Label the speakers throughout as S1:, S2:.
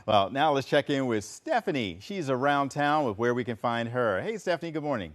S1: Well, now let's check in with Stephanie. She's around town with where we can find her. Hey, Stephanie, good morning.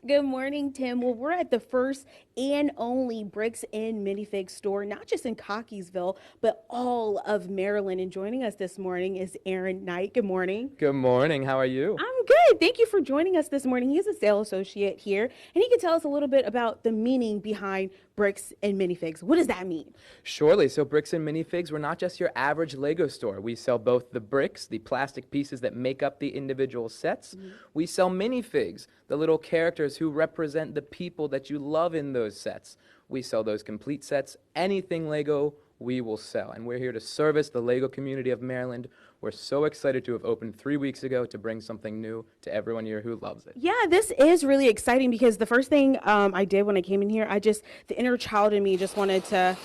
S2: Good morning, Tim. Well, we're at the first and only Bricks Minifigs store, not just in Cockeysville, but all of Maryland. And joining us this morning is Aaron Knight. Good morning.
S3: Good morning. How are you?
S2: I'm good. Thank you for joining us this morning. He's a sales associate here, and he can tell us a little bit about the meaning behind Bricks and Minifigs. What does that mean?
S3: Surely. So Bricks and Minifigs, we're not just your average Lego store. We sell both the bricks, the plastic pieces that make up the individual sets. We sell minifigs, the little characters who represent the people that you love in those sets. We sell those complete sets. Anything Lego, we will sell. And we're here to service the Lego community of Maryland. We're so excited to have opened 3 weeks ago to bring something new to everyone here who loves it.
S2: Yeah, this is really exciting because the first thing I did when I came in here, the inner child in me just wanted to,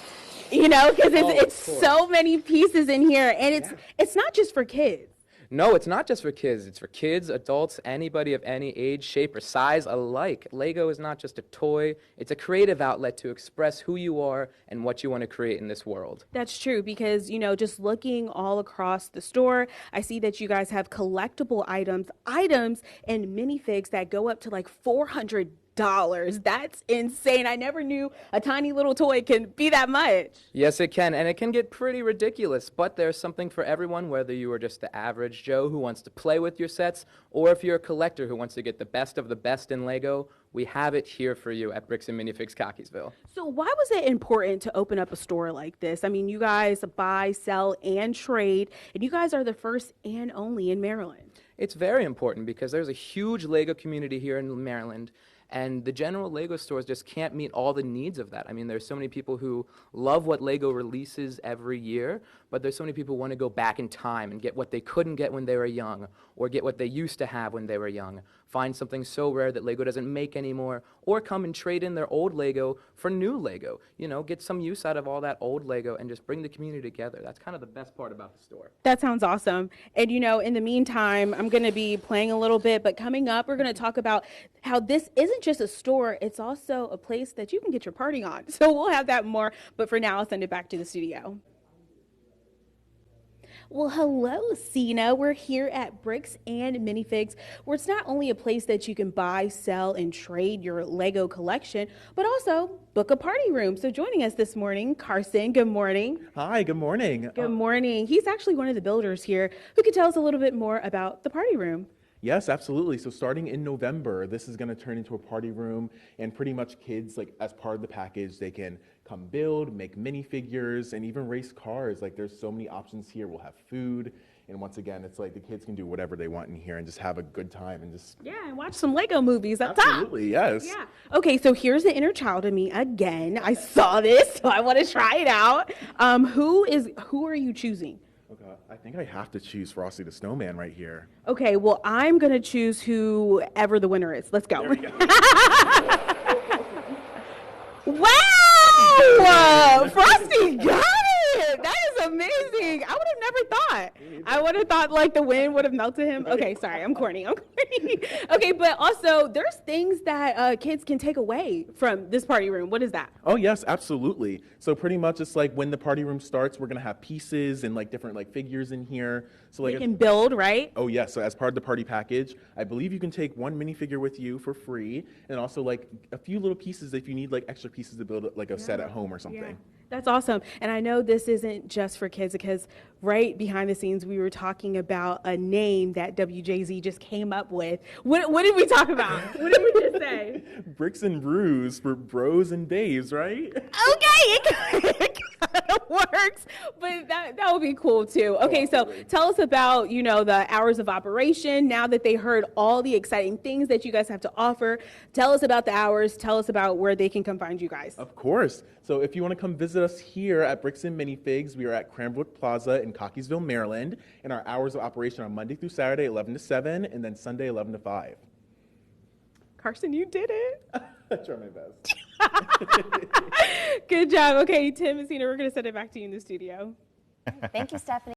S2: because it's so many pieces in here, and it's not just for kids.
S3: No, it's not just for kids. It's for kids, adults, anybody of any age, shape, or size alike. Lego is not just a toy. It's a creative outlet to express who you are and what you want to create in this world.
S2: That's true because, just looking all across the store, I see that you guys have collectible items and minifigs that go up to like $400. That's insane. I never knew a tiny little toy can be that much.
S3: Yes, it can, and it can get pretty ridiculous, but there's something for everyone, whether you are just the average Joe who wants to play with your sets, or if you're a collector who wants to get the best of the best in Lego, we have it here for you at Bricks and Minifigs Cockeysville.
S2: So why was it important to open up a store like this? I mean, you guys buy, sell, and trade, and you guys are the first and only in Maryland.
S3: It's very important because there's a huge Lego community here in Maryland, and the general Lego stores just can't meet all the needs of that. I mean, there's so many people who love what Lego releases every year, but there's so many people who want to go back in time and get what they couldn't get when they were young, or get what they used to have when they were young, find something so rare that Lego doesn't make anymore, or come and trade in their old Lego for new Lego. Get some use out of all that old Lego and just bring the community together. That's kind of the best part about the store.
S2: That sounds awesome. And in the meantime, I'm going to be playing a little bit, but coming up, we're going to talk about how this isn't just a store, it's also a place that you can get your party on. So we'll have that more, but for now, I'll send it back to the studio. Well, hello, Cena. We're here at Bricks and Minifigs, where it's not only a place that you can buy, sell, and trade your Lego collection, but also book a party room. So joining us this morning, Carson, good morning.
S4: Hi, good morning.
S2: Good morning. He's actually one of the builders here who can tell us a little bit more about the party room.
S4: Yes, absolutely. So starting in November, this is going to turn into a party room, and pretty much kids, as part of the package, they can come build, make minifigures, and even race cars. There's so many options here. We'll have food, and once again, it's the kids can do whatever they want in here and just have a good time and just...
S2: Yeah, and watch some Lego movies up top.
S4: Absolutely, yes.
S2: Yeah. Okay, so here's the inner child in me again. I saw this, so I want to try it out. Who are you choosing?
S4: Okay, I think I have to choose Frosty the Snowman right here.
S2: Okay, well, I'm going to choose whoever the winner is. Let's go.
S4: There we go.
S2: Wow! Frosty got it! That is amazing. I would have never thought. I would have thought the wind would have melted him. Okay, sorry, I'm corny. Okay, but also there's things that kids can take away from this party room. What is that?
S4: Oh, yes, absolutely. So pretty much it's when the party room starts, we're going to have pieces and different figures in here. So
S2: they can build, right?
S4: Oh, yes. So as part of the party package, I believe you can take one minifigure with you for free, and also a few little pieces if you need extra pieces to build a set at home or something.
S2: Yeah. That's awesome. And I know this isn't just for kids because right behind the scenes, we were talking about a name that WJZ just came up with. What did we talk about? What did we just say?
S4: Bricks and Brews for bros and babes, right?
S2: Okay, it kind of works, but that would be cool too. Okay, so tell us about, the hours of operation. Now that they heard all the exciting things that you guys have to offer, tell us about the hours. Tell us about where they can come find you guys.
S4: Of course. So if you want to come visit us here at Bricks and Minifigs, we are at Cranbrook Plaza in Cockeysville, Maryland, and our hours of operation are Monday through Saturday, 11 to 7, and then Sunday, 11 to 5.
S2: Carson, you did it.
S4: I try my best.
S2: Good job. Okay, Tim and Cena, we're going to send it back to you in the studio.
S5: Thank you, Stephanie.